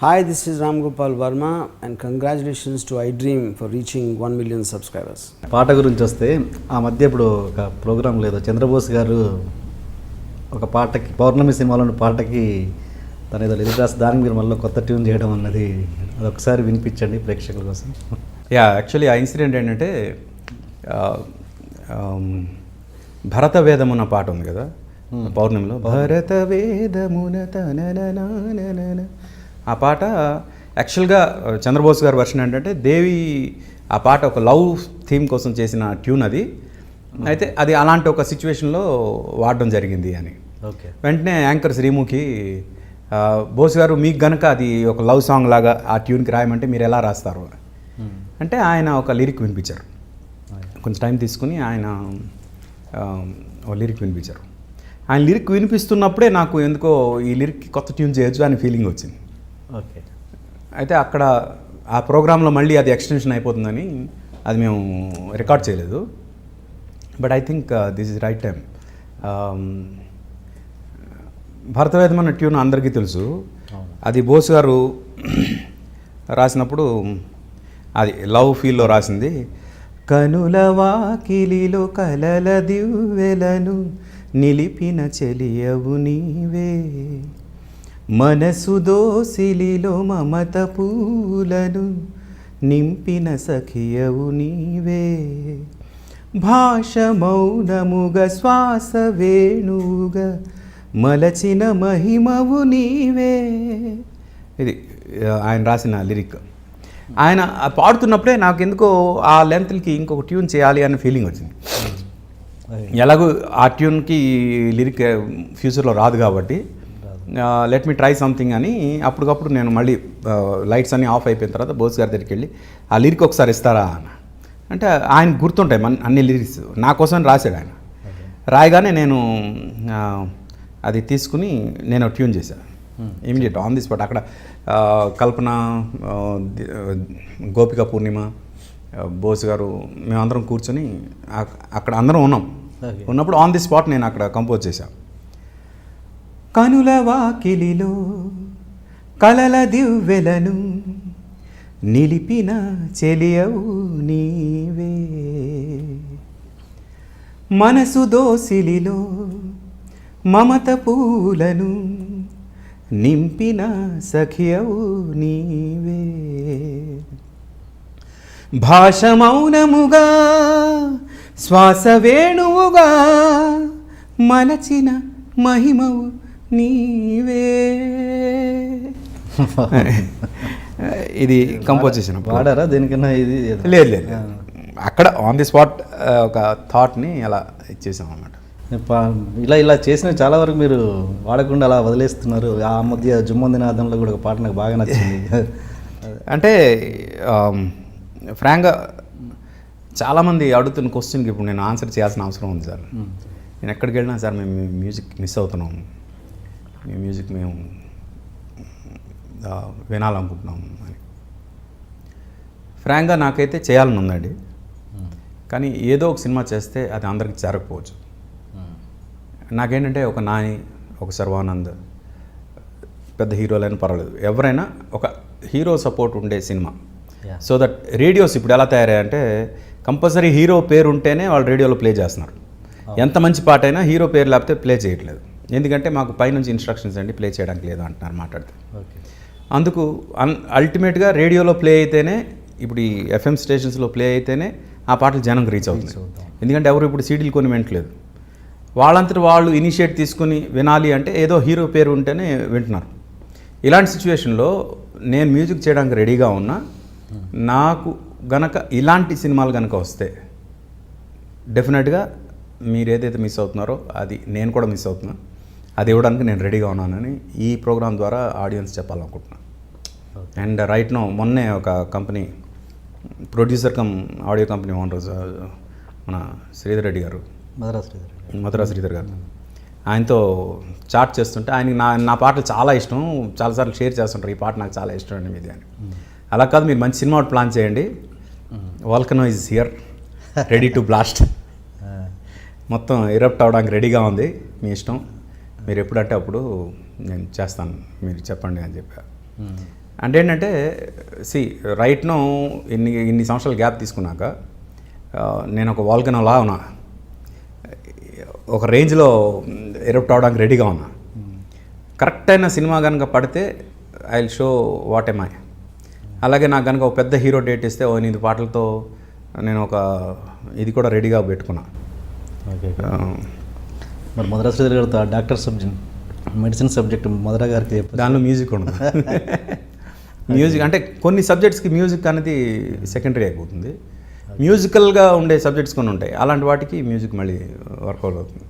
Hi, this is Ram Gopal Verma and congratulations to iDream for reaching 1 million subscribers. పాట గురించి వస్తే ఆ మధ్య ఇప్పుడు ఒక ప్రోగ్రాం లేదు, చంద్రబోస్ గారు ఒక పాటకి పౌర్ణమి సినిమాలోని పాటకి తన ఏదో లిరిక్ రాసి దానికి మీరు మళ్ళీ కొత్త ట్యూన్ చేయడం అన్నది అదొకసారి వినిపించండి ప్రేక్షకుల కోసం. యాక్చువల్లీ ఆ ఇన్సిడెంట్ ఏంటంటే భరత వేదం అన్న పాట ఉంది కదా పౌర్ణమిలో, భరత వేదమున తనననననన. ఆ పాట యాక్చువల్గా చంద్రబోస్ గారి వర్షన్ ఏంటంటే దేవి ఆ పాట ఒక లవ్ థీమ్ కోసం చేసిన ట్యూన్ అది. అయితే అది అలాంటి ఒక సిచ్యువేషన్లో వాడడం జరిగింది అని. ఓకే. వెంటనే యాంకర్ శ్రీముఖి బోస్ గారు మీకు గనక అది ఒక లవ్ సాంగ్ లాగా ఆ ట్యూన్కి రాయమంటే మీరు ఎలా రాస్తారు అంటే ఆయన ఒక లిరిక్ వినిపించారు. కొంచెం టైం తీసుకుని ఆయన ఒక లిరిక్ వినిపించారు. ఆయన లిరిక్ వినిపిస్తున్నప్పుడే నాకు ఎందుకో ఈ లిరిక్కి కొత్త ట్యూన్ చేయొచ్చు అనే ఫీలింగ్ వచ్చింది. ఓకే. అయితే అక్కడ ఆ ప్రోగ్రాంలో మళ్ళీ అది ఎక్స్టెన్షన్ అయిపోతుందని అది మేము రికార్డ్ చేయలేదు. But I think this is right time. Bharatavedam అన్న ట్యూన్ అందరికీ తెలుసు. అది బోస్ గారు రాసినప్పుడు అది లవ్ ఫీల్లో రాసింది. కనుల వాకిలిలో కలల దివ్వెలను నిలిపిన చెలియవు నీవే, మనసు దోసిలిలో మమత పూలను నింపిన సఖియవు నీవే, భాష మౌనముగా శ్వాస వేణువుగా మలచిన మహిమవు నీవే. ఇది ఆయన రాసిన లిరిక్. ఆయన పాడుతున్నప్పుడే నాకు ఎందుకో ఆ లెంత్కి ఇంకొక ట్యూన్ చేయాలి అనే ఫీలింగ్ వచ్చింది. ఎలాగో ఆ ట్యూన్కి లిరిక్ ఫ్యూచర్లో రాదు కాబట్టి లెట్ మీ ట్రై సంథింగ్ అని అప్పటికప్పుడు నేను మళ్ళీ లైట్స్ అన్నీ ఆఫ్ అయిపోయిన తర్వాత బోస్ గారి దగ్గరికి వెళ్ళి ఆ లిరిక్ ఒకసారి ఇస్తారా అని అంటే ఆయన గుర్తుంటాయి అన్ని లిరిక్స్ నా కోసం రాశాడు ఆయన. రాయగానే నేను అది తీసుకుని నేను ట్యూన్ చేశాను ఇమీడియట్ ఆన్ ది స్పాట్. అక్కడ కల్పన, గోపిక పూర్ణిమ, బోస్ గారు మేమందరం కూర్చొని అక్కడ అందరం ఉన్నప్పుడు ఆన్ ది స్పాట్ నేను అక్కడ కంపోజ్ చేశాను. కనుల వాకిలిలో కలల దివ్వెలను నిలిపిన చెలియవు నీవే, మనసు దోసిలిలో మమత పూలను నింపిన సఖియవు నీవే, భాష మౌనముగా శ్వాస వేణువుగా మలచిన మహిమవు నీవే. ఇది కంపోజ్ చేసిన పాడారా దేనికన్నా? ఇది లేదు అక్కడ ఆన్ ది స్పాట్ ఒక థాట్ని అలా ఇచ్చేసాం అన్నమాట. ఇలా చేసిన చాలా వరకు మీరు వాడకుండా అలా వదిలేస్తున్నారు. ఆ మధ్య జుమ్మందినాదంలో కూడా ఒక పాట నాకు బాగా నచ్చింది. అంటే ఫ్రాంక్గా చాలామంది అడుగుతున్న క్వశ్చన్కి ఇప్పుడు నేను ఆన్సర్ చేయాల్సిన అవసరం ఉంది సార్. నేను ఎక్కడికి వెళ్ళినా సార్ మేము మ్యూజిక్ మిస్ అవుతున్నాము, మీ మ్యూజిక్ మేము వినాలనుకుంటున్నాము అని. ఫ్రాంక్గా నాకైతే చేయాలని ఉందండి, కానీ ఏదో ఒక సినిమా చేస్తే అది అందరికి చేరకపోవచ్చు. నాకేంటంటే ఒక నాని, ఒక సర్వానంద్, పెద్ద హీరోలైనా పర్వాలేదు, ఎవరైనా ఒక హీరో సపోర్ట్ ఉండే సినిమా. సో దట్ రేడియోస్ ఇప్పుడు ఎలా తయారయ్యాయంటే కంపల్సరీ హీరో పేరు ఉంటేనే వాళ్ళు రేడియోలో ప్లే చేస్తున్నారు. ఎంత మంచి పాట అయినా హీరో పేరు లేకపోతే ప్లే చేయట్లేదు. ఎందుకంటే మాకు పైనుంచి ఇన్స్ట్రక్షన్స్ అండి ప్లే చేయడానికి లేదు అంటున్నారు మాట్లాడితే. అందుకు అల్టిమేట్గా రేడియోలో ప్లే అయితేనే, ఇప్పుడు ఈ ఎఫ్ఎం స్టేషన్స్లో ప్లే అయితేనే ఆ పాటలు జనంకి రీచ్ అవుతుంది. ఎందుకంటే ఎవరు ఇప్పుడు సీడీలు కొని వినట్లేదు. వాళ్ళంతటి వాళ్ళు ఇనిషియేట్ తీసుకుని వినాలి అంటే ఏదో హీరో పేరు ఉంటేనే వింటున్నారు. ఇలాంటి సిచ్యువేషన్లో నేను మ్యూజిక్ చేయడానికి రెడీగా ఉన్నా, నాకు గనక ఇలాంటి సినిమాలు కనుక వస్తే డెఫినెట్గా మీరు ఏదైతే మిస్ అవుతున్నారో అది నేను కూడా మిస్ అవుతున్నా, అది ఇవ్వడానికి నేను రెడీగా ఉన్నానని ఈ ప్రోగ్రామ్ ద్వారా ఆడియన్స్ చెప్పాలనుకుంటున్నాను. అండ్ రైట్ నో మొన్నే ఒక company producer come audio company owner మన శ్రీధర్ రెడ్డి గారు, మధురా శ్రీధర్ గారు, ఆయనతో చాట్ చేస్తుంటే ఆయనకి నా పాటలు చాలా ఇష్టం, చాలాసార్లు షేర్ చేస్తుంటారు ఈ పాట నాకు చాలా ఇష్టం అండి మీది అని. అలా కాదు, మీరు మంచి సినిమా ప్లాన్ చేయండి, volcano is here ready to blast, మొత్తం ఎరప్ట్ అవడానికి రెడీగా ఉంది, మీ ఇష్టం, మీరు ఎప్పుడంటే అప్పుడు నేను చేస్తాను, మీరు చెప్పండి అని చెప్పారు. అంటే ఏంటంటే రైట్ను ఇన్ని సంవత్సరాల గ్యాప్ తీసుకున్నాక నేను ఒక వాల్కనోలా ఉన్నా, ఒక రేంజ్లో ఎరప్ట్ అవడానికి రెడీగా ఉన్నా. కరెక్ట్ అయిన సినిమా కనుక పడితే I will show what am I. అలాగే నాకు కనుక ఒక పెద్ద హీరో డేట్ ఇస్తే 8 పాటలతో నేను ఒక ఇది కూడా రెడీగా పెట్టుకున్నా. ఓకే. మరి మధుర శ్రీధర్ గారితో డాక్టర్ సబ్జెక్ట్ మెడిసిన్ సబ్జెక్ట్ మధుర గారికి దానిలో మ్యూజిక్ ఉండదు. మ్యూజిక్ అంటే కొన్ని సబ్జెక్ట్స్కి మ్యూజిక్ అనేది సెకండరీ అయిపోతుంది. మ్యూజికల్గా ఉండే సబ్జెక్ట్స్ కొన్ని ఉంటాయి, అలాంటి వాటికి మ్యూజిక్ మళ్ళీ వర్కౌట్ అవుతుంది.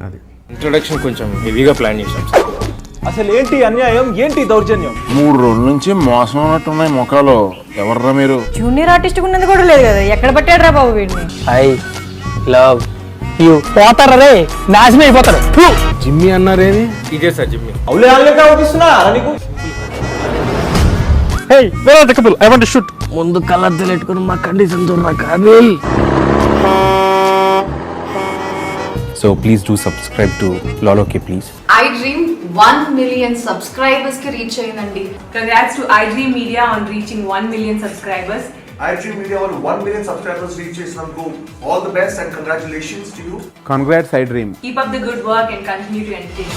అది ఇంట్రొడక్షన్ కొంచెం హెవీగా ప్లాన్ చేశాం సార్. అసలు ఏంటి అన్యాయం, ఏంటి దౌర్జన్యం? 3 రోజుల నుంచి మోసం ఉన్నట్టున్నాయి మొఖాలు. ఎవర్రా మీరు? జూనియర్ ఆర్టిస్ట్ ఉన్నది కూడా లేదు కదా, ఎక్కడ పట్టాడు రా బాబు వీడిని. I love you. పోతారా రే, నాశనం అయిపోతారు. జిమ్మి అన్నారేమి? ఇదే సార్ జిమ్మి. అవులే ఆన్లే అవుపిస్తున్నా నీకు. Hey where are the couple, I want to shoot. ముందు కలర్ తెలియట్టుకుని మా కండిషన్ చూడరా కానీ. So please do subscribe to Lolo K please. iDream 1 million subscribers ki reach ayinandi. Congrats to iDream Media on reaching 1 million subscribers. iDream Media on 1 million subscribers reach chesinanduku all the best and congratulations to you. Congrats iDream. Keep up the good work and continue to entertain.